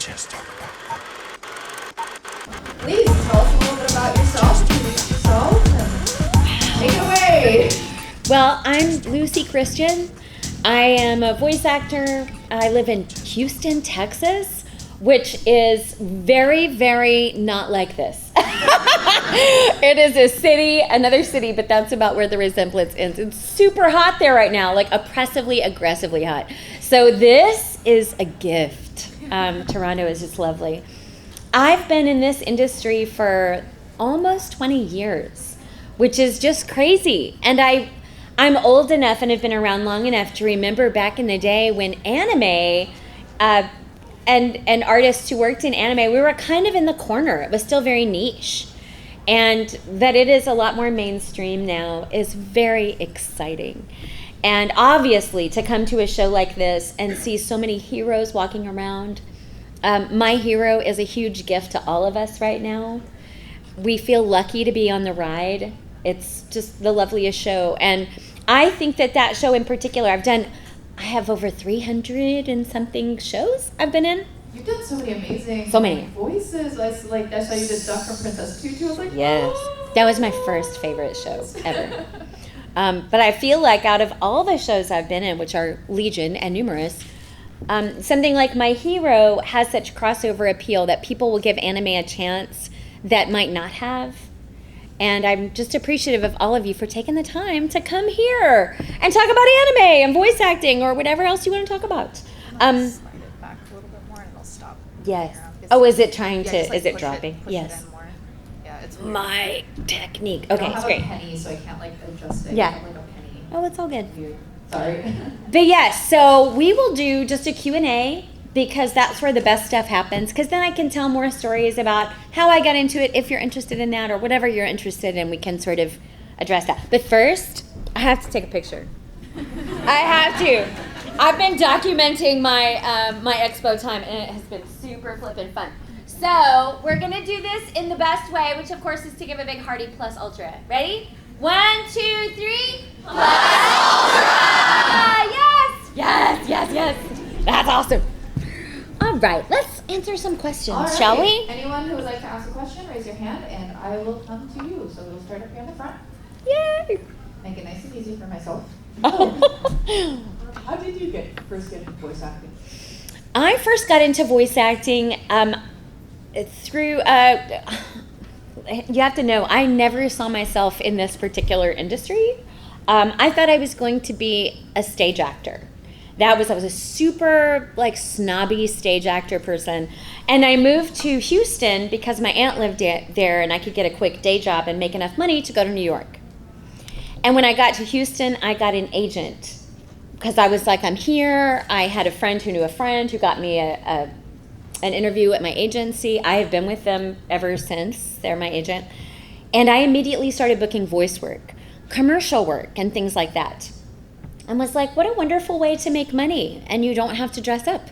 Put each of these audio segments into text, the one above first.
Please tell us a little bit about yourself. Introduce yourself and take it away. Well, I'm Luci Christian. I am a voice actor. I live in Houston, Texas, which is very, very not like this. It is a city, another city, but that's about where the resemblance ends. It's super hot there right now, like oppressively, aggressively hot. So this is a gift. Toronto is just lovely. I've been in this industry for almost 20 years, which is just crazy. And I'm old enough and have been around long enough to remember back in the day when anime and artists who worked in anime, we were kind of in the corner. It was still very niche. And that it is a lot more mainstream now is very exciting. And obviously, to come to a show like this and see so many heroes walking around, my hero is a huge gift to all of us right now. We feel lucky to be on the ride. It's just the loveliest show. And I think that show in particular, I have over 300 and something shows I've been in. You've done so many amazing voices. I saw you did Duck from Princess Tutu. I was like, yes. Oh. That was my first favorite show ever. But I feel like out of all the shows I've been in, which are legion and numerous, something like my hero has such crossover appeal that people will give anime a chance that might not have. And I'm just appreciative of all of you for taking the time to come here and talk about anime and voice acting or whatever else you want to talk about. Slide it back a little bit more and it'll stop. Yes. Oh, is it trying to, is it dropping? Push Yes. it in more. Yeah, it's weird. My technique. I Okay, don't it's have great. a penny, so I can't adjust it. Yeah. I have a penny. Oh, it's all good. Sorry. But yes, so we will do just a Q&A because that's where the best stuff happens, because then I can tell more stories about how I got into it if you're interested in that or whatever you're interested in, we can sort of address that. But first, I have to take a picture. I have to. I've been documenting my my expo time and it has been super flippin' fun. So we're gonna do this in the best way, which of course is to give a big hearty plus ultra. Ready? 1, 2, 3. Plus ultra! Yes. That's awesome. All right, let's answer some questions, All right. shall we? Anyone who would like to ask a question, raise your hand, and I will come to you. So we'll start up here in the front. Yay! Make it nice and easy for myself. How did you first get into voice acting? I first got into voice acting through, you have to know, I never saw myself in this particular industry. I thought I was going to be a stage actor. I was a super snobby stage actor person. And I moved to Houston because my aunt lived there and I could get a quick day job and make enough money to go to New York. And when I got to Houston, I got an agent because I was like, I'm here. I had a friend who knew a friend who got me an interview at my agency. I have been with them ever since. They're my agent. And I immediately started booking voice work, commercial work, and things like that. And was like, what a wonderful way to make money, and you don't have to dress up.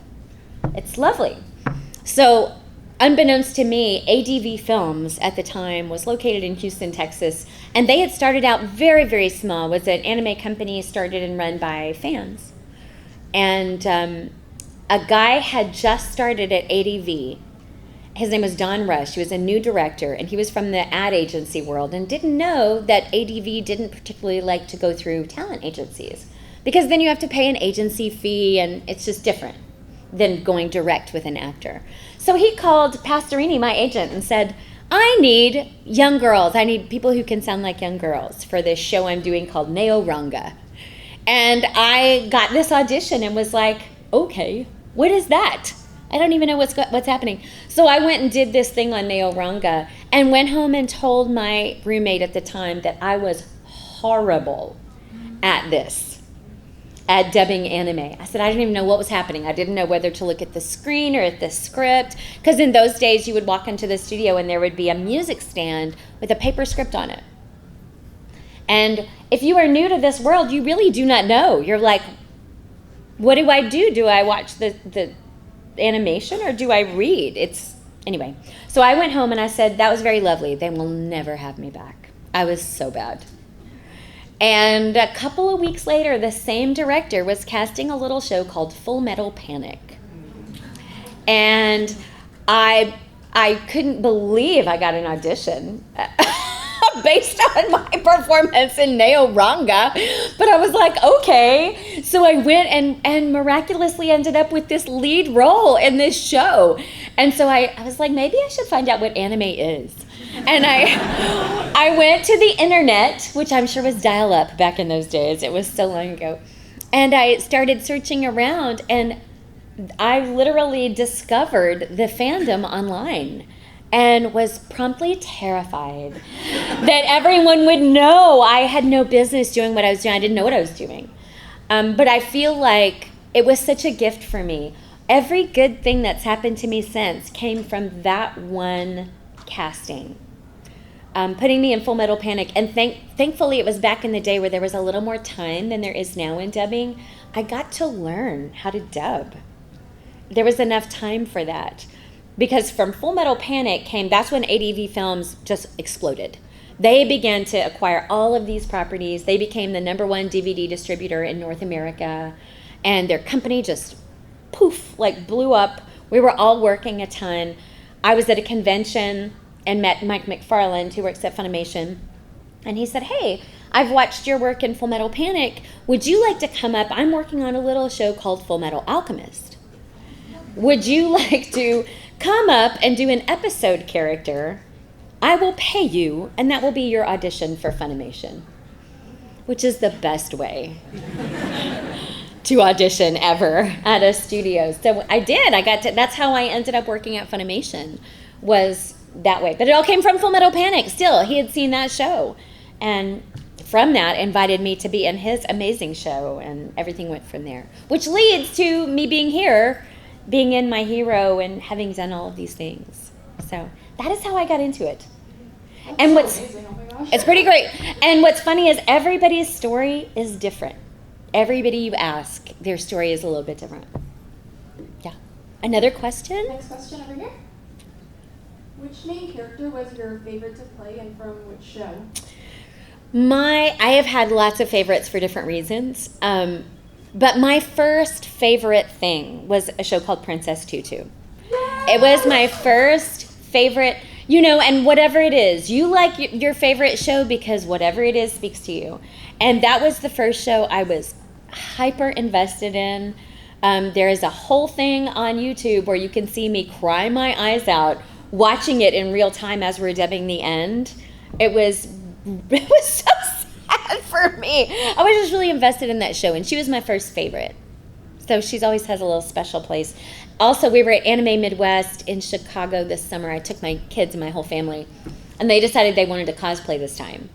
It's lovely. So, unbeknownst to me, ADV Films at the time was located in Houston, Texas, and they had started out very, very small. It was an anime company started and run by fans. And a guy had just started at ADV. His name was Don Rush. He was a new director, and he was from the ad agency world and didn't know that ADV didn't particularly like to go through talent agencies because then you have to pay an agency fee, and it's just different than going direct with an actor. So he called Pastorini, my agent, and said, I need young girls. I need people who can sound like young girls for this show I'm doing called Neo Ranga. And I got this audition and was like, okay, what is that? I don't even know what's happening. So I went and did this thing on Neo Ranga and went home and told my roommate at the time that I was horrible at this, at dubbing anime. I said, I didn't even know what was happening. I didn't know whether to look at the screen or at the script. Because in those days, you would walk into the studio and there would be a music stand with a paper script on it. And if you are new to this world, you really do not know. You're like, what do I do? Do I watch the animation or do I read? Anyway. So I went home and I said, that was very lovely. They will never have me back. I was so bad. And a couple of weeks later, the same director was casting a little show called Full Metal Panic. And I couldn't believe I got an audition based on my performance in Neo Ranga. But I was like, okay. So I went and miraculously ended up with this lead role in this show. And so I was like, maybe I should find out what anime is. And I went to the internet, which I'm sure was dial-up back in those days. It was so long ago. And I started searching around, and I literally discovered the fandom online and was promptly terrified that everyone would know I had no business doing what I was doing. I didn't know what I was doing. But I feel like it was such a gift for me. Every good thing that's happened to me since came from that one casting. Putting me in Full Metal Panic, and thankfully it was back in the day where there was a little more time than there is now in dubbing. I got to learn how to dub. There was enough time for that. Because from Full Metal Panic that's when ADV Films just exploded. They began to acquire all of these properties. They became the #1 DVD distributor in North America, and their company just poof, like blew up. We were all working a ton. I was at a convention and met Mike McFarland, who works at Funimation, and he said, hey, I've watched your work in Full Metal Panic. Would you like to come up? I'm working on a little show called Full Metal Alchemist. Would you like to come up and do an episode character? I will pay you, and that will be your audition for Funimation, which is the best way to audition ever at a studio. So I did. That's how I ended up working at Funimation, was that way. But it all came from Full Metal Panic. Still, he had seen that show, and from that invited me to be in his amazing show, and everything went from there, which leads to me being here, being in My Hero, and having done all of these things. So that is how I got into it. And it's pretty great. And what's funny is everybody's story is different. Everybody you ask, their story is a little bit different. Yeah. Another question? Next question over here. Which main character was your favorite to play, and from which show? I have had lots of favorites for different reasons. But my first favorite thing was a show called Princess Tutu. It was my first favorite, and whatever it is, you like your favorite show because whatever it is speaks to you. And that was the first show I was hyper invested in. There is a whole thing on YouTube where you can see me cry my eyes out watching it in real time as we're dubbing the end. It was so sad for me. I was just really invested in that show, and she was my first favorite. So she's always has a little special place. Also, we were at Anime Midwest in Chicago this summer. I took my kids and my whole family, and they decided they wanted to cosplay this time.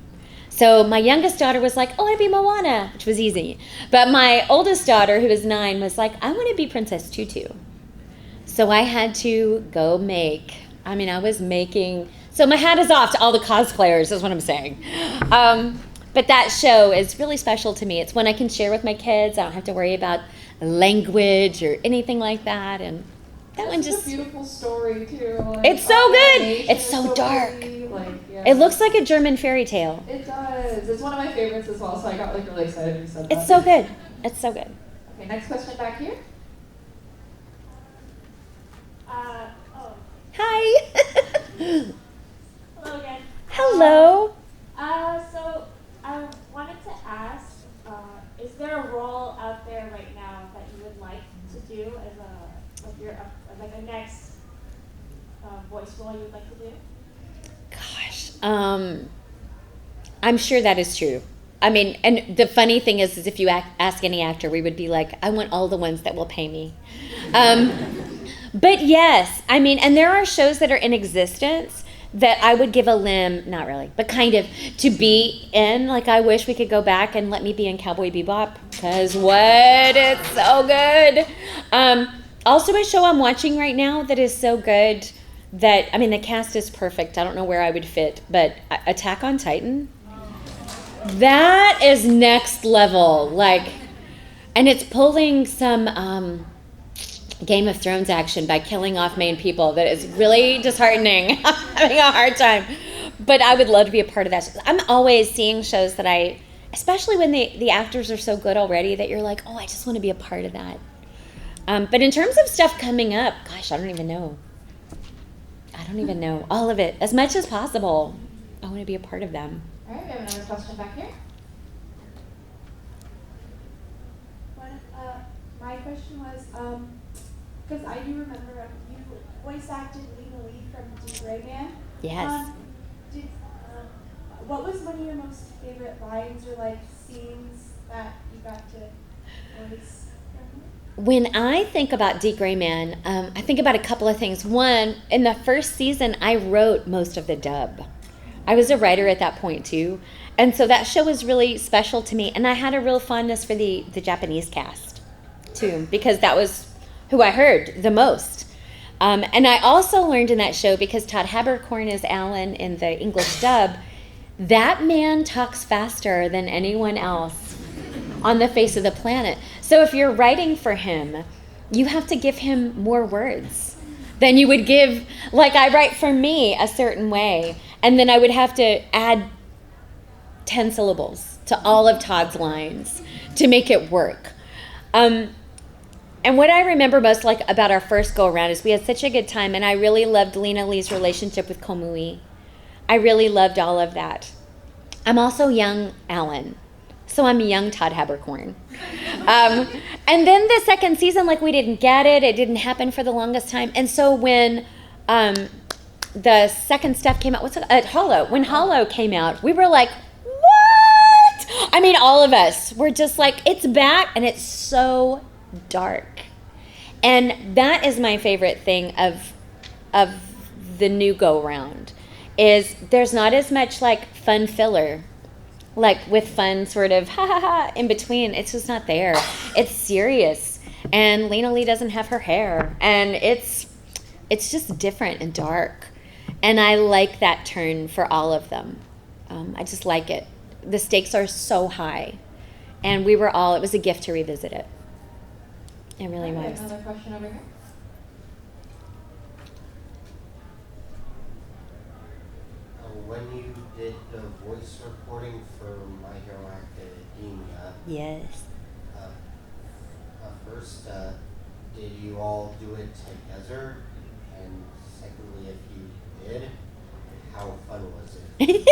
So my youngest daughter was like, oh, I'd be Moana, which was easy. But my oldest daughter, who was 9, was like, I want to be Princess Tutu. So I had to go so my hat is off to all the cosplayers, is what I'm saying. But that show is really special to me. It's one I can share with my kids. I don't have to worry about language or anything like that. And that one just... It's a beautiful story, too. It's so good. It's so dark. It looks like a German fairy tale. It does. It's one of my favorites as well, so I got really excited when you said that. It's so good. It's so good. Okay, next question back here. Hi. Hello again. Hello. So I wanted to ask, is there a role out there right now that you would like to do as a next voice role you would like to do? Gosh, I'm sure that is true. I mean, and the funny thing is if you ask any actor, we would be like, I want all the ones that will pay me. But yes, I mean, and there are shows that are in existence that I would give a limb, not really, but kind of, to be in. Like, I wish we could go back and let me be in Cowboy Bebop, because it's so good. Also, a show I'm watching right now that is so good that, I mean, the cast is perfect. I don't know where I would fit, but Attack on Titan, that is next level. Like, and it's pulling some Game of Thrones action by killing off main people that is really disheartening. I'm having a hard time. But I would love to be a part of that. I'm always seeing shows that especially when the actors are so good already that you're like, oh, I just want to be a part of that. But in terms of stuff coming up, gosh, I don't even know. All of it, as much as possible. I want to be a part of them. All right, we have another question back here. My question was, because I do remember you voice acted Lena Lee from D.Gray-man. Yes. What was one of your most favorite lines or like scenes that you got to voice? When I think about D.Gray-man, I think about a couple of things. One, in the first season, I wrote most of the dub. I was a writer at that point too. And so that show was really special to me. And I had a real fondness for the Japanese cast too, because that was who I heard the most. And I also learned in that show, because Todd Haberkorn is Alan in the English dub, that man talks faster than anyone else on the face of the planet. So if you're writing for him, you have to give him more words than you would give, like I write for me a certain way, and then I would have to add 10 syllables to all of Todd's lines to make it work. And what I remember most like about our first go around is we had such a good time, and I really loved Lena Lee's relationship with Komui. I really loved all of that. I'm also young Alan, so I'm young Todd Haberkorn. And then the second season, like, we didn't get it. It didn't happen for the longest time. And so when the second stuff came out, when Hollow came out, we were like, what? I mean, all of us were just like, it's back, and it's so dark. And that is my favorite thing of the new go-round, is there's not as much like fun filler, like with fun sort of ha ha ha in between. It's just not there. It's serious, and Lena Lee doesn't have her hair, and it's just different and dark, and I like that turn for all of them. I just like it. The stakes are so high, and it was a gift to revisit it. It really was. Another question over here. When you did the voice recording for My Hero Academia, Yes. first, did you all do it together? And secondly, if you did, how fun was it?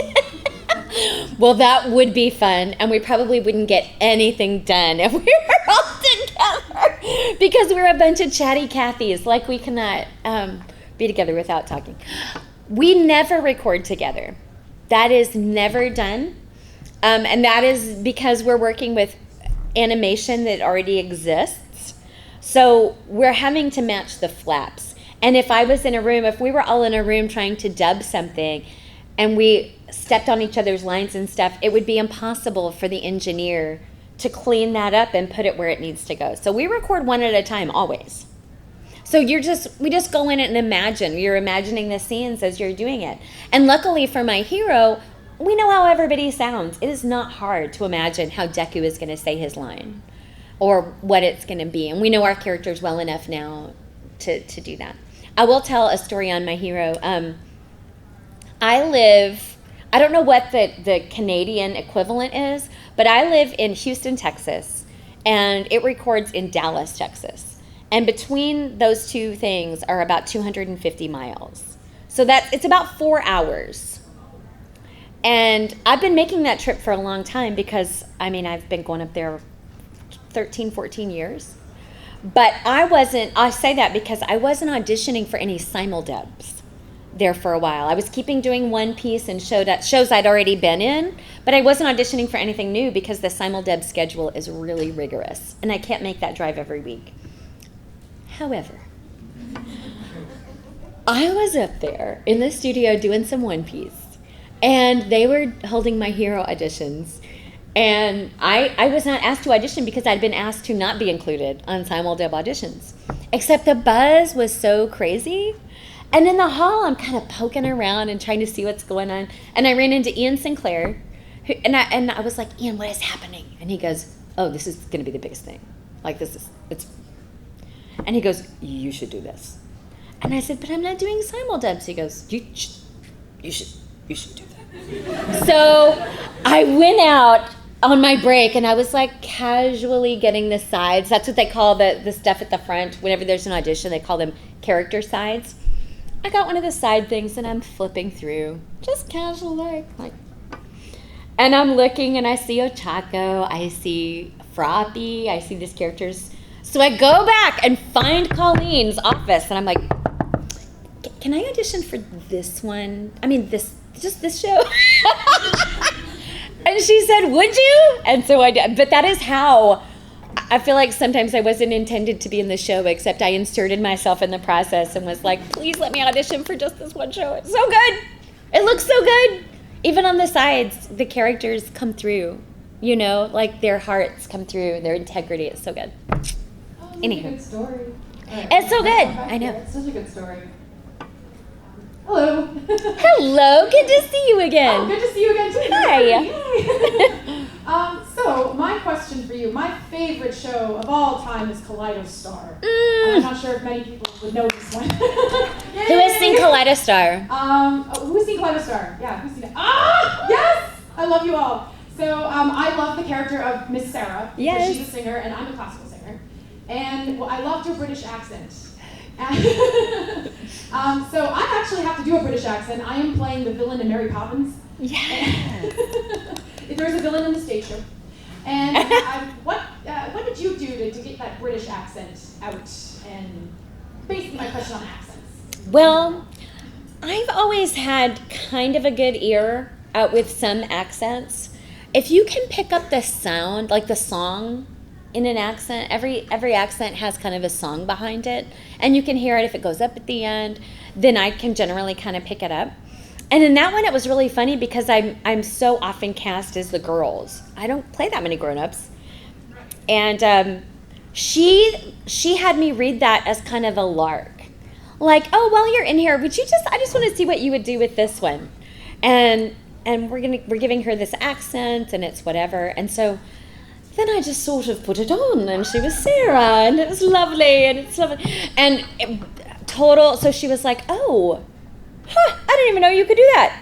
Well, that would be fun, and we probably wouldn't get anything done if we were all together, because we're a bunch of chatty Cathys. Like, we cannot be together without talking. We never record together. That is never done, and that is because we're working with animation that already exists. So we're having to match the flaps. And if we were all in a room trying to dub something, and we stepped on each other's lines and stuff, it would be impossible for the engineer to clean that up and put it where it needs to go. So we record one at a time, always. So we just go in and imagine. You're imagining the scenes as you're doing it. And luckily for My Hero, we know how everybody sounds. It is not hard to imagine how Deku is going to say his line or what it's going to be. And we know our characters well enough now to do that. I will tell a story on My Hero. I don't know what the Canadian equivalent is, but I live in Houston, Texas, and it records in Dallas, Texas. And between those two things are about 250 miles. So it's about 4 hours. And I've been making that trip for a long time because, I've been going up there 13, 14 years. But I say that because I wasn't auditioning for any simuldubs there for a while. I was doing One Piece and shows I'd already been in, but I wasn't auditioning for anything new because the simuldub schedule is really rigorous, and I can't make that drive every week. However, I was up there in the studio doing some One Piece, and they were holding My Hero auditions, and I was not asked to audition because I'd been asked to not be included on simuldub auditions, except the buzz was so crazy. And in the hall, I'm kind of poking around and trying to see what's going on, and I ran into Ian Sinclair, and I was like, Ian, what is happening? And he goes, oh, this is going to be the biggest thing. Like, and he goes, you should do this. And I said, but I'm not doing simuldubs. He goes, you should do that. So I went out on my break, and I was like casually getting the sides. That's what they call the stuff at the front. Whenever there's an audition, they call them character sides. I got one of the side things, and I'm flipping through, just casually, like. And I'm looking, and I see Ochaco, I see Frothy, I see these characters. So I go back and find Colleen's office, and I'm like, can I audition for this one? I mean, just this show? And she said, would you? And so I did. But that is how, I feel like sometimes I wasn't intended to be in the show, except I inserted myself in the process and was like, please let me audition for just this one show. It's so good. It looks so good. Even on the sides, the characters come through, you know, like their hearts come through, their integrity is so good. Oh, it's Anywho. a good story. It's so good. I know. It's such a good story. Hello. Hello, good to see you again. Oh, good to see you again too. Hi. So my question for you, my favorite show of all time is Kaleido Star. Mm. I'm not sure if many people would know this one. Who has seen Kaleido Star? Who's seen Kaleido Star? Yeah, who's seen it? Ah, yes! I love you all. So I love the character of Miss Sarah. Yes. Because she's a singer and I'm a classical singer. And I loved her British accent. And so I actually have to do a British accent. I am playing the villain in Mary Poppins. Yeah. There's a villain in the stage show. And what did you do to get that British accent out? And basically my question on accents. Well, I've always had kind of a good ear out with some accents. If you can pick up the sound, like the song in an accent, every accent has kind of a song behind it, and you can hear it if it goes up at the end, then I can generally kind of pick it up. And in that one, it was really funny because I'm so often cast as the girls. I don't play that many grown-ups. And she had me read that as kind of a lark. Like, oh, while you're in here, I just want to see what you would do with this one. And we're giving her this accent, and it's whatever. And so then I just sort of put it on, and she was Sarah, and it was lovely, and it's lovely. And so she was like, oh, I didn't even know you could do that.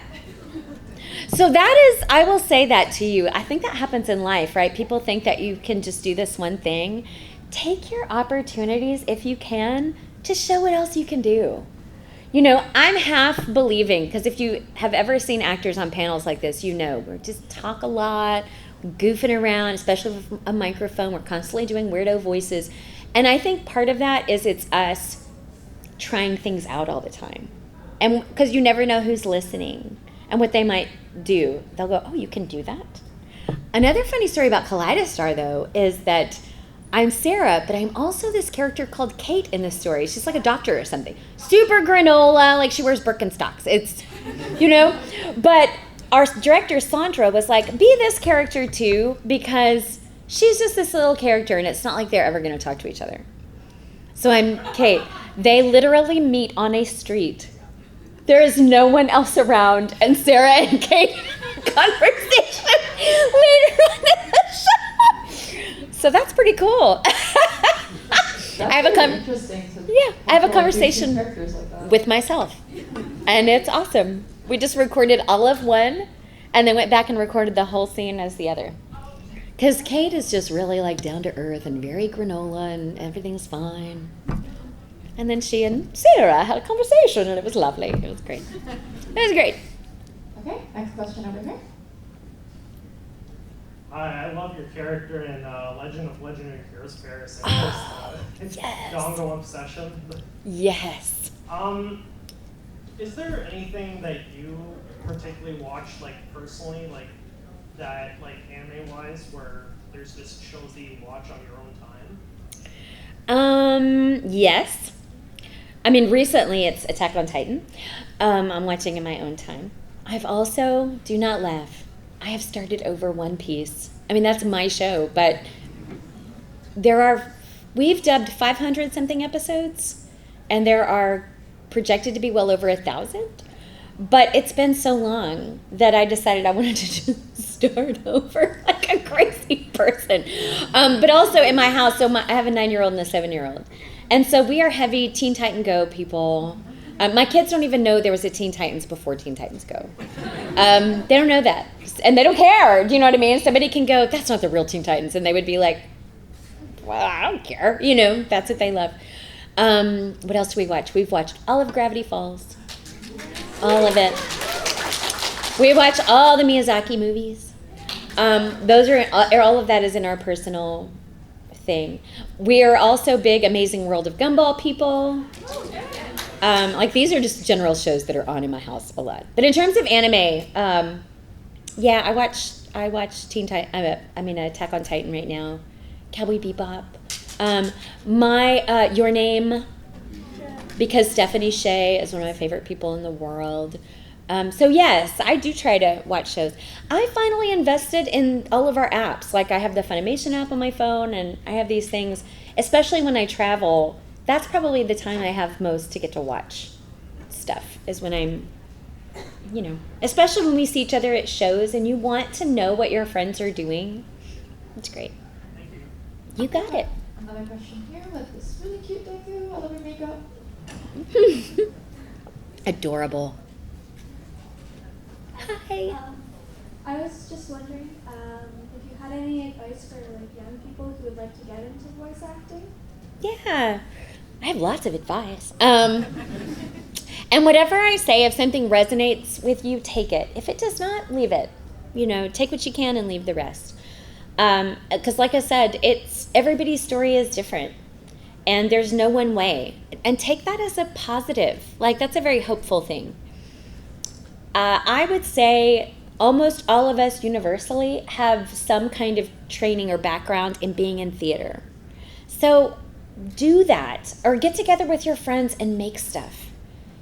So that is, I will say that to you. I think that happens in life, right? People think that you can just do this one thing. Take your opportunities, if you can, to show what else you can do. You know, I'm half believing, because if you have ever seen actors on panels like this, you know, we just talk a lot, goofing around, especially with a microphone. We're constantly doing weirdo voices. And I think part of that is it's us trying things out all the time. And because you never know who's listening and what they might do. They'll go, oh, you can do that? Another funny story about Kaleido Star, though, is that I'm Sarah, but I'm also this character called Kate in this story. She's like a doctor or something. Super granola, like she wears Birkenstocks. It's, you know, but our director, Sandra, was like, be this character too, because she's just this little character, and it's not like they're ever going to talk to each other. So I'm Kate. They literally meet on a street. There is no one else around, and Sarah and Kate conversation later on in the show. So that's pretty cool. I have a conversation with myself, and it's awesome. We just recorded all of one, and then went back and recorded the whole scene as the other. Because Kate is just really like down to earth and very granola, and everything's fine. And then she and Sarah had a conversation, and it was lovely. It was great. It was great. Okay, next question over here. I love your character in Legend of Legendary Heroes Paris. It's yes. Dongo Obsession. Yes. Is there anything that you particularly watch, like personally, like that, like anime-wise, where there's just shows that you watch on your own time? Yes. I mean, recently it's Attack on Titan. I'm watching in my own time. I've also, do not laugh, I have started over One Piece. I mean, that's my show, but we've dubbed 500 something episodes, and there are projected to be well over 1,000. But it's been so long that I decided I wanted to just start over like a crazy person. But also in my house, I have a 9-year-old and a 7-year-old. And so we are heavy Teen Titan Go people. My kids don't even know there was a Teen Titans before Teen Titans Go. They don't know that. And they don't care. Do you know what I mean? Somebody can go, that's not the real Teen Titans. And they would be like, well, I don't care. You know, that's what they love. What else do we watch? We've watched all of Gravity Falls. All of it. We watch all the Miyazaki movies. Those are all of that is in our personal thing. We are also big Amazing World of Gumball people. Like these are just general shows that are on in my house a lot. But in terms of anime, yeah, I watch Attack on Titan right now, Cowboy Bebop. Your Name, because Stephanie Sheh is one of my favorite people in the world. So yes, I do try to watch shows. I finally invested in all of our apps. Like I have the Funimation app on my phone, and I have these things, especially when I travel. That's probably the time I have most to get to watch stuff, is when I'm, you know, especially when we see each other at shows and you want to know what your friends are doing. It's great. Thank you. You got it. Another question here with this really cute Deku. I love your makeup. Adorable. Hi. I was just wondering if you had any advice for like young people who would like to get into voice acting. Yeah, I have lots of advice. And whatever I say, if something resonates with you, take it. If it does not, leave it. You know, take what you can and leave the rest. Because like I said, everybody's story is different. And there's no one way. And take that as a positive. Like, that's a very hopeful thing. I would say almost all of us universally have some kind of training or background in being in theater. So do that, or get together with your friends and make stuff.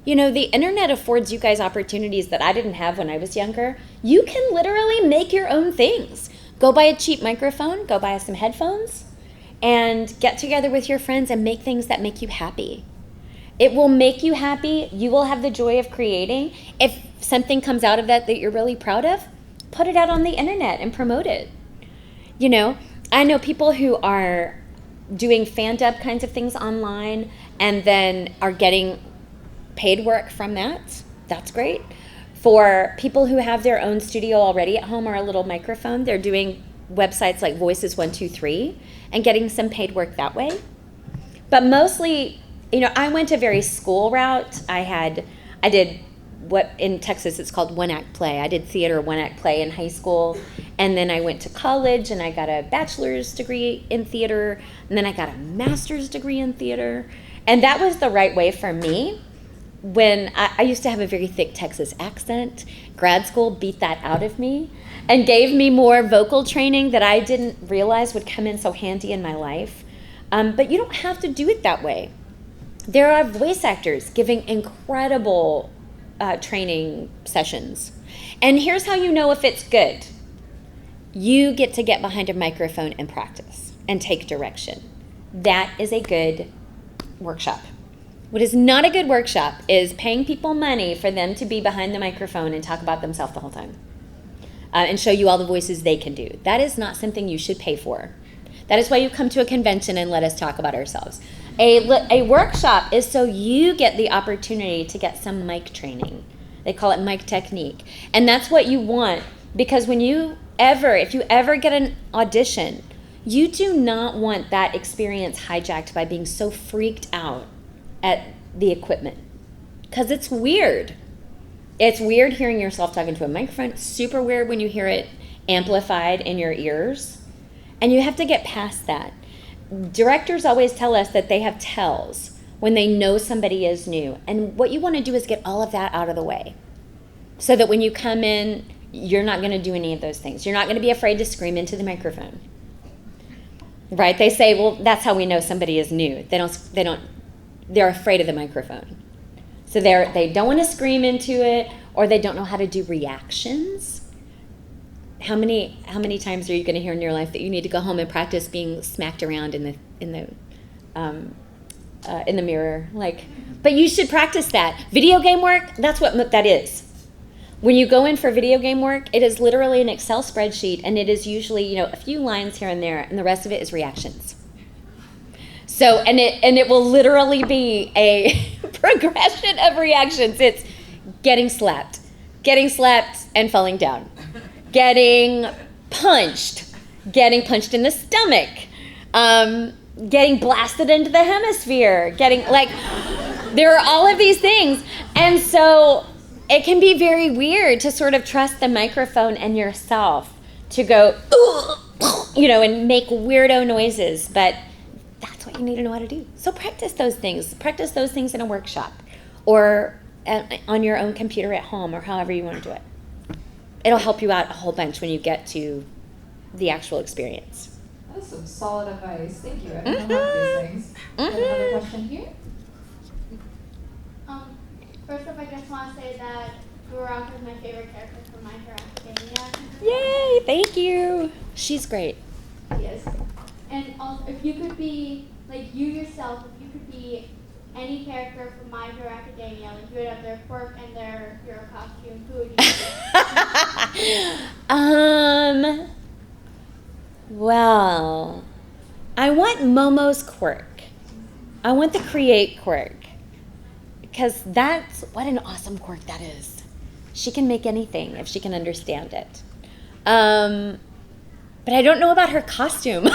You know, the internet affords you guys opportunities that I didn't have when I was younger. You can literally make your own things. Go buy a cheap microphone, go buy some headphones, and get together with your friends and make things that make you happy. It will make you happy. You will have the joy of creating. If something comes out of that you're really proud of, put it out on the internet and promote it. You know, I know people who are doing fan dub kinds of things online and then are getting paid work from that. That's great. For people who have their own studio already at home or a little microphone, they're doing websites like Voices 123 and getting some paid work that way. But mostly, you know, I went a very school route. I did what in Texas it's called one-act play. I did theater one-act play in high school, and then I went to college and I got a bachelor's degree in theater, and then I got a master's degree in theater. And that was the right way for me. When I used to have a very thick Texas accent, grad school beat that out of me and gave me more vocal training that I didn't realize would come in so handy in my life. But you don't have to do it that way. There are voice actors giving incredible training sessions. And here's how you know if it's good. You get to get behind a microphone and practice and take direction. That is a good workshop. What is not a good workshop is paying people money for them to be behind the microphone and talk about themselves the whole time and show you all the voices they can do. That is not something you should pay for. That is why you come to a convention and let us talk about ourselves. A workshop is so you get the opportunity to get some mic training. They call it mic technique. And that's what you want, because if you ever get an audition, you do not want that experience hijacked by being so freaked out at the equipment, because it's weird. It's weird hearing yourself talking to a microphone. It's super weird when you hear it amplified in your ears, and you have to get past that. Directors always tell us that they have tells when they know somebody is new, and what you want to do is get all of that out of the way so that when you come in, you're not going to do any of those things. You're not going to be afraid to scream into the microphone, right? They say, well, that's how we know somebody is new. They're afraid of the microphone. So they don't want to scream into it, or they don't know how to do reactions. How many times are you going to hear in your life that you need to go home and practice being smacked around in the mirror? But you should practice that. Video game work, that's what that is. When you go in for video game work, it is literally an Excel spreadsheet, and it is usually, a few lines here and there, and the rest of it is reactions. So, and it will literally be a progression of reactions. It's getting slapped and falling down, getting punched in the stomach, getting blasted into the hemisphere, getting like, there are all of these things. And so it can be very weird to sort of trust the microphone and yourself to go, and make weirdo noises, but that's what you need to know how to do. So practice those things in a workshop or on your own computer at home or however you want to do it. It'll help you out a whole bunch when you get to the actual experience. That is some solid advice. Thank you. I don't know about these things. We have another question here. First off, I just want to say that Uraraka is my favorite character from My Hero Academia. Yay, thank you. She's great. Yes. And also, if you could be, like you yourself, if you could be any character from My Hero Academia, like you would have their quirk and their hero costume, who would you be? Well, I want Momo's quirk. I want the create quirk. Because what an awesome quirk that is. She can make anything if she can understand it. But I don't know about her costume.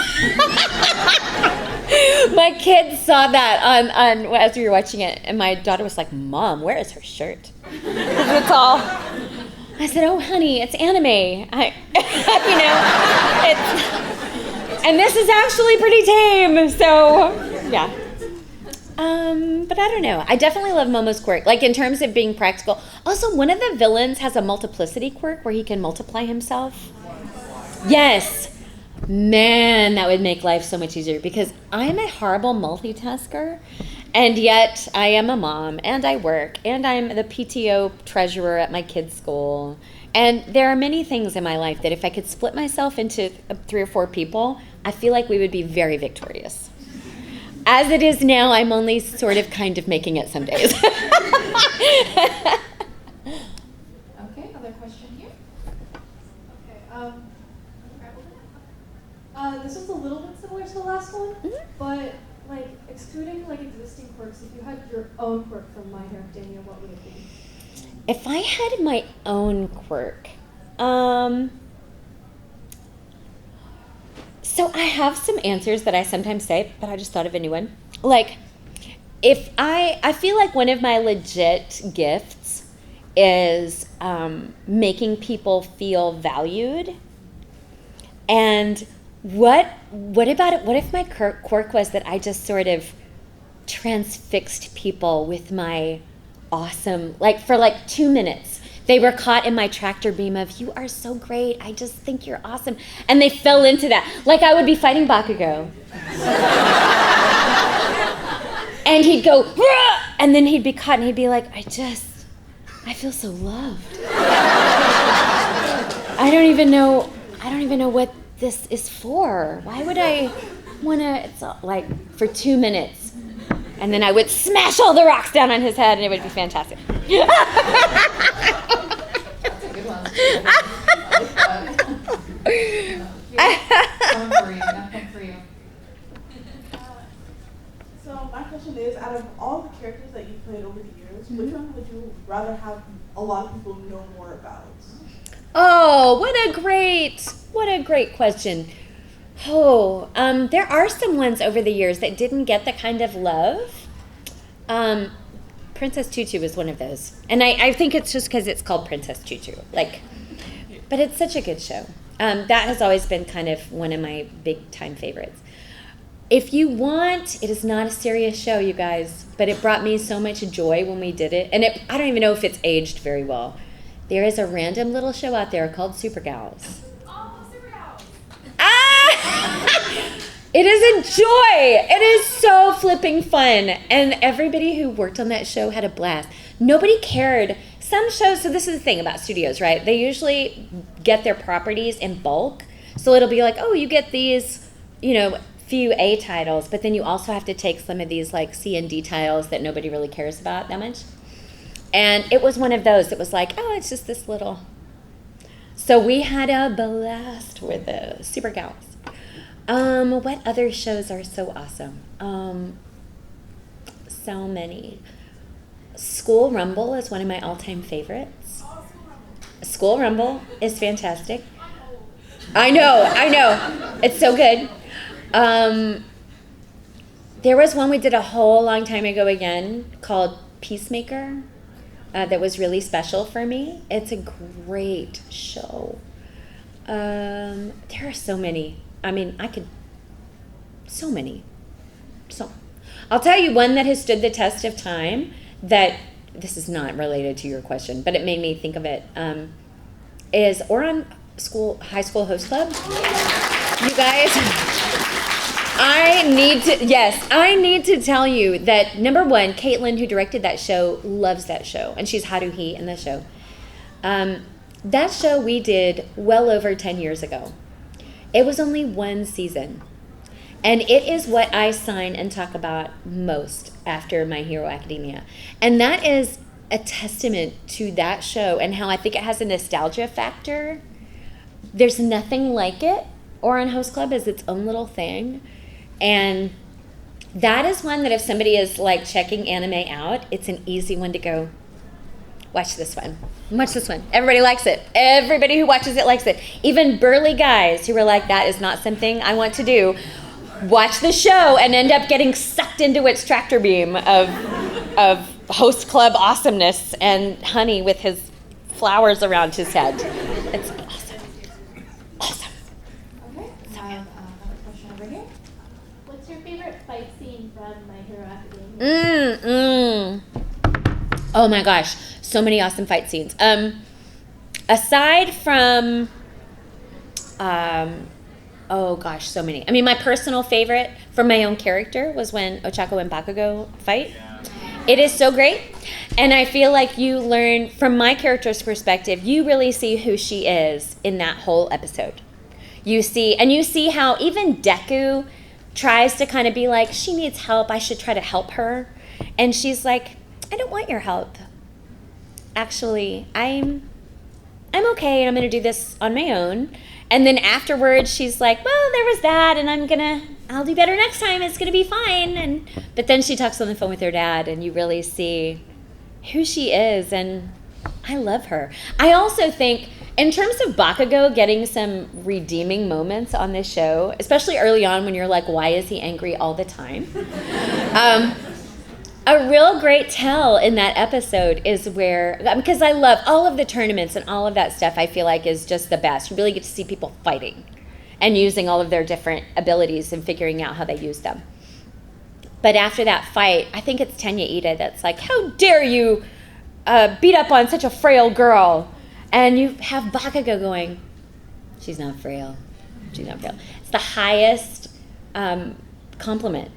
My kids saw that on as we were watching it, and my daughter was like, "Mom, where is her shirt?" That's all. I said, "Oh, honey, it's anime. And this is actually pretty tame." So, yeah. But I don't know. I definitely love Momo's quirk, like in terms of being practical. Also, one of the villains has a multiplicity quirk where he can multiply himself. Yes. Man, that would make life so much easier because I'm a horrible multitasker, and yet I am a mom, and I work, and I'm the PTO treasurer at my kids' school. And there are many things in my life that if I could split myself into 3 or 4 people, I feel like we would be very victorious. As it is now, I'm only sort of kind of making it some days. Okay, another question here. Okay, this was a little bit similar to the last one, but like excluding like existing quirks, if you had your own quirk from My Hero Academia, what would it be? If I had my own quirk, so I have some answers that I sometimes say, but I just thought of a new one. Like, if I feel like one of my legit gifts is making people feel valued. And what about it? What if my quirk was that I just sort of transfixed people with my awesome, like for like 2 minutes. They were caught in my tractor beam of, you are so great, I just think you're awesome. And they fell into that. Like I would be fighting Bakugo. And he'd go, "Rah!" And then he'd be caught and he'd be like, I feel so loved. I don't even know what this is for. Why would I wanna, it's like for 2 minutes. And then I would smash all the rocks down on his head and it would be fantastic. That's a good one. Coming for you. So my question is, out of all the characters that you've played over the years, which one would you rather have a lot of people know more about? Oh, what a great question. Oh, there are some ones over the years that didn't get the kind of love. Princess Tutu is one of those. And I think it's just because it's called Princess Tutu. But it's such a good show. That has always been kind of one of my big time favorites. If you want, it is not a serious show, you guys, but it brought me so much joy when we did it. And I don't even know if it's aged very well. There is a random little show out there called Super Gals. It is a joy. It is so flipping fun. And everybody who worked on that show had a blast. Nobody cared. Some shows, so this is the thing about studios, right? They usually get their properties in bulk. So it'll be like, oh, you get these, few A titles, but then you also have to take some of these like C and D titles that nobody really cares about that much. And it was one of those that was like, oh, it's just this little. So we had a blast with the Super Gals. What other shows are so awesome? So many. School Rumble is one of my all-time favorites. School Rumble is fantastic. I know. It's so good. There was one we did a whole long time ago again called Peacemaker that was really special for me. It's a great show. There are so many. I mean, so many. So, I'll tell you one that has stood the test of time that, this is not related to your question, but it made me think of it, is Ouran High School Host Club. You guys, I need to tell you that, number one, Caitlin, who directed that show, loves that show, and she's Haruhi in the show. That show we did well over 10 years ago. It was only one season. And it is what I sign and talk about most after My Hero Academia. And that is a testament to that show and how I think it has a nostalgia factor. There's nothing like it. Ouran Host Club is its own little thing. And that is one that if somebody is like checking anime out, it's an easy one to go, watch this one. Watch this one. Everybody likes it. Everybody who watches it likes it. Even burly guys who are like, that is not something I want to do, watch the show and end up getting sucked into its tractor beam of host club awesomeness and Honey with his flowers around his head. It's awesome. Awesome. Okay, I have another question over here. What's your favorite fight scene from My Hero Academia? Oh my gosh, so many awesome fight scenes. Aside from, oh gosh, so many. I mean, my personal favorite from my own character was when Ochaco and Bakugo fight. It is so great. And I feel like you learn, from my character's perspective, you really see who she is in that whole episode. You see how even Deku tries to kind of be like, she needs help, I should try to help her. And she's like, I don't want your help. Actually, I'm okay, and I'm gonna do this on my own. And then afterwards, she's like, well, there was that, and I'll do better next time. It's gonna be fine. But then she talks on the phone with her dad, and you really see who she is, and I love her. I also think, in terms of Bakugo getting some redeeming moments on this show, especially early on when you're like, why is he angry all the time? A real great tell in that episode is where, because I love all of the tournaments and all of that stuff, I feel like is just the best. You really get to see people fighting and using all of their different abilities and figuring out how they use them. But after that fight, I think it's Tenya Ida that's like, how dare you beat up on such a frail girl? And you have Bakugo going, she's not frail. She's not frail. It's the highest compliment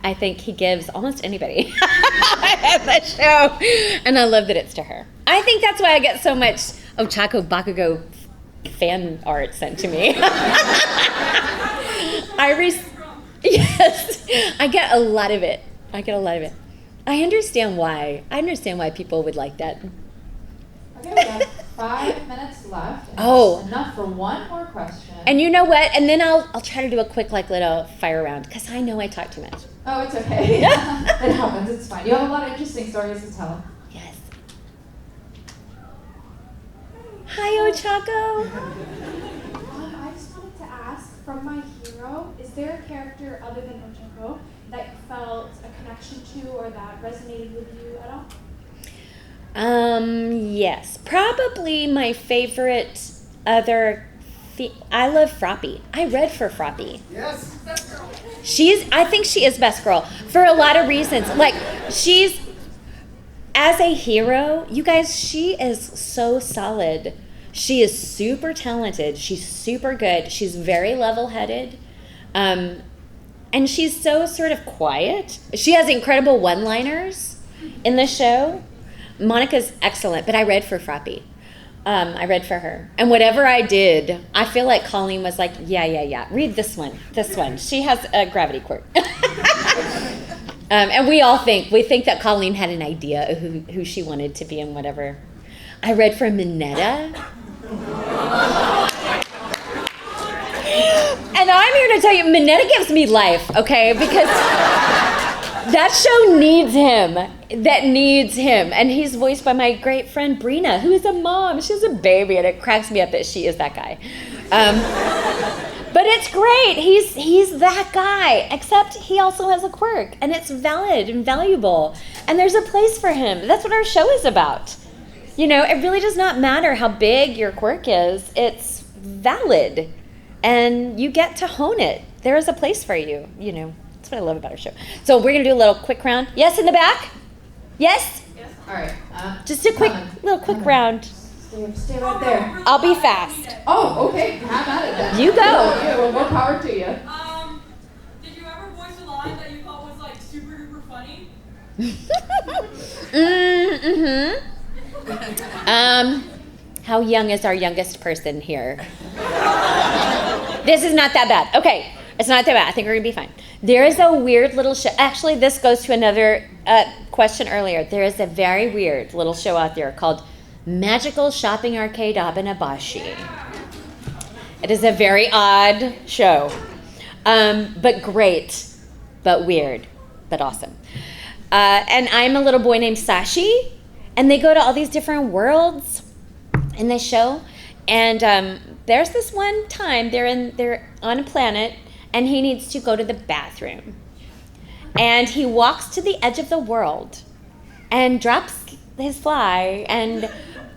I think he gives almost anybody at that show. And I love that it's to her. I think that's why I get so much Ochaco Bakugo fan art sent to me. Yes, I get a lot of it. I understand why. People would like that. Okay, we have 5 minutes left. And Oh. that's enough for one more question. And you know what? And then I'll try to do a quick little fire round because I know I talk too much. Oh, it's okay. It happens. It's fine. You have a lot of interesting stories to tell. Yes. Hi, Ochaco. I just wanted to ask, from My Hero, is there a character other than Ochaco that you felt a connection to or that resonated with you at all? Yes. Probably my favorite other. I love Froppy. I read for Froppy. Yes. I think she is best girl for a lot of reasons. Like, she's, as a hero, you guys, she is so solid. She is super talented. She's super good. She's very level-headed. And she's so sort of quiet. She has incredible one-liners in the show. Monica's excellent, but I read for Froppy. I read for her. And whatever I did, I feel like Colleen was like, yeah, read this one. She has a gravity quirk. And we think that Colleen had an idea of who she wanted to be and whatever. I read for Minetta. And I'm here to tell you, Minetta gives me life, okay? Because That show needs him. That needs him. And he's voiced by my great friend Brina, who is a mom. She has a baby, and it cracks me up that she is that guy. But it's great. He's that guy, except he also has a quirk, and it's valid and valuable. And there's a place for him. That's what our show is about. You know, it really does not matter how big your quirk is. It's valid, and you get to hone it. There is a place for you, you know. That's what I love about our show. So we're going to do a little quick round. Yes, in the back? Yes? All right. Just a quick round. Stay right there. I'll be fast. Oh, okay. Have at it then. You go. Yeah, well, more power to you. Did you ever voice a line that you thought was like super duper funny? How young is our youngest person here? This is not that bad. Okay, it's not that bad. I think we're gonna be fine. There is a weird little show. Actually, this goes to another question earlier. There is a very weird little show out there called Magical Shopping Arcade Abanabashi. It is a very odd show, but great, but weird, but awesome. And I'm a little boy named Sashi, and they go to all these different worlds in this show. And there's this one time they're on a planet, and he needs to go to the bathroom. And he walks to the edge of the world and drops his fly, and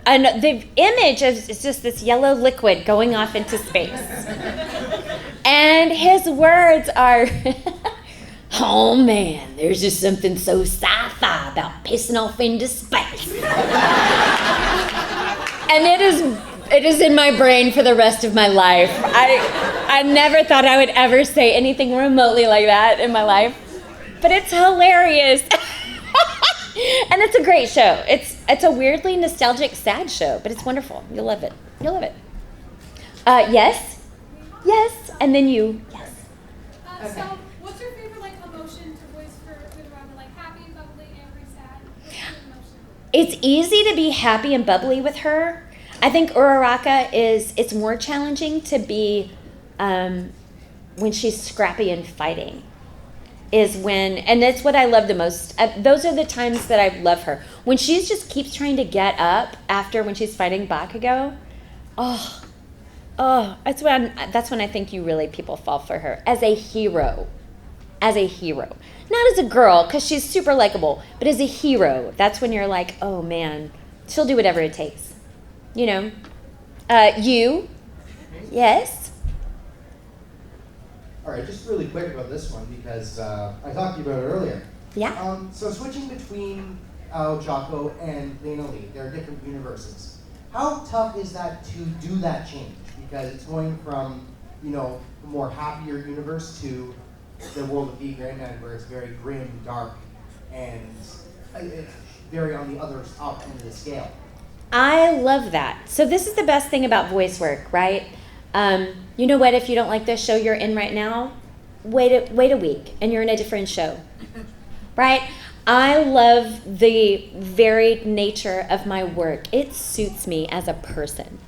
the image is just this yellow liquid going off into space. And his words are, oh man, there's just something so sci-fi about pissing off into space. And it is in my brain for the rest of my life. I never thought I would ever say anything remotely like that in my life. But it's hilarious. And it's a great show. It's a weirdly nostalgic, sad show, but it's wonderful. You'll love it. You'll love it. Yes? Yes. And then you. Yes. So, what's your favorite like emotion to voice for Uraraka? Like happy, bubbly, angry, sad? What's your emotion? It's easy to be happy and bubbly with her. I think Uraraka it's more challenging to be when she's scrappy and fighting. And that's what I love the most. Those are the times that I love her. When she just keeps trying to get up when she's fighting Bakugo, that's when I think people fall for her as a hero. Not as a girl, because she's super likable, but as a hero, that's when you're like, oh man, she'll do whatever it takes. You know? You? Yes? All right, just really quick about this one because I talked to you about it earlier. Yeah. So switching between Ochaco and Lena Lee, they're different universes. How tough is that to do that change? Because it's going from, a more happier universe to the world of D.Gray-man, where it's very grim, dark, and it's very on the other end of the scale. I love that. So this is the best thing about voice work, right? You know what? If you don't like this show you're in right now, wait a week, and you're in a different show, right? I love the varied nature of my work. It suits me as a person.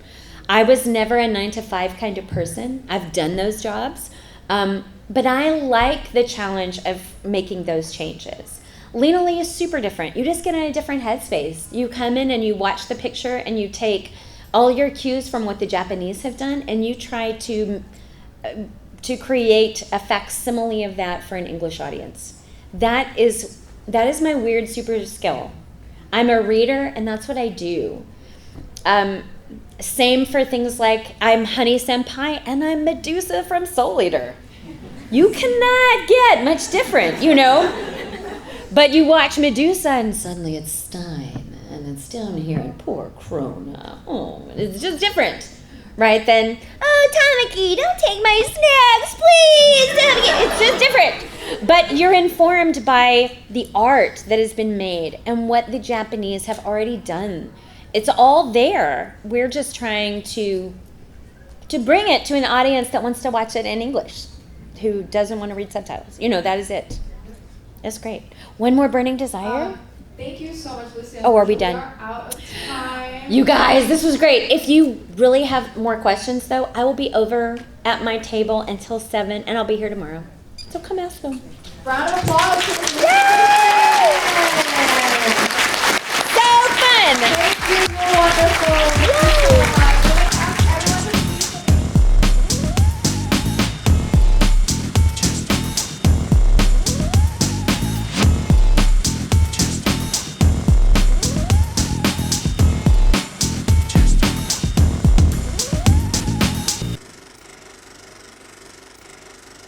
I was never a 9-to-5 kind of person. I've done those jobs, but I like the challenge of making those changes. Lena Lee is super different. You just get in a different headspace. You come in and you watch the picture and you take all your cues from what the Japanese have done, and you try to create a facsimile of that for an English audience. That is my weird super skill. I'm a reader, and that's what I do. Same for things like I'm Honey Senpai, and I'm Medusa from Soul Eater. You cannot get much different, But you watch Medusa, and suddenly it's time. And it's down here in poor Krona. Oh, it's just different, right? Then, Tamaki, don't take my snacks, please. It's just different. But you're informed by the art that has been made and what the Japanese have already done. It's all there. We're just trying to bring it to an audience that wants to watch it in English, who doesn't want to read subtitles. That is it. That's great. One more burning desire? Thank you so much, Lucy. Oh, are we done? We are out of time. You guys, this was great. If you really have more questions, though, I will be over at my table until 7, and I'll be here tomorrow. So come ask them. Round of applause for the Yay! So fun! Thank you, you're wonderful. Thank you so much.